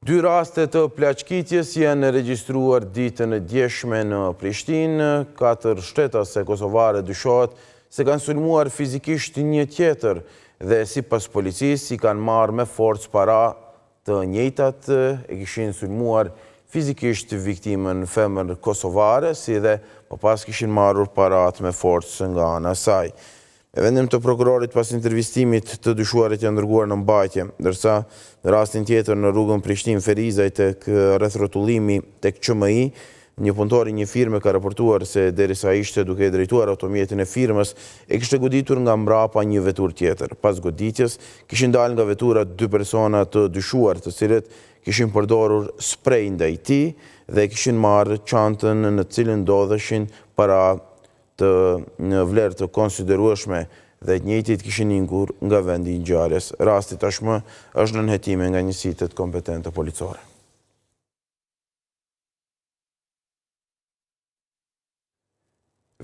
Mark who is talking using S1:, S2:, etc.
S1: Dy raste të plaçkitjes janë regjistruar ditën e djeshme në Prishtinë. 4 shtetase kosovare dyshohet se kanë sulmuar fizikisht një tjetër dhe sipas policisë i kanë marrë me forcë para. Të njëjtat e kishin sulmuar fizikisht viktimën femër kosovare, si dhe pas kishin marrur parat me forcë nga ana e saj. E vendim të prokurorit pas intervistimit të dyshuarit janë dërguar në mbajtje, ndërsa në rastin tjetër në rrugën Prishtinë-Ferizaj tek rreth rrotullimi tek QMI, një punëtor i një firme ka raportuar se derisa ishte duke drejtuar automjetin e firmës, e kishte goditur nga mbrapa një veturë tjetër. Pas goditjes, kishin dalë nga vetura 2 persona të dyshuar, të cilët kishin përdorur sprej ndaj tij dhe kishin marrë çantën në cilën ndodheshin para të në vlerë të konsiderueshme dhe të njëjtit kishin ikur nga vendi i ngjarjes. Rasti tashmë është nën hetime nga njësitë kompetente policore.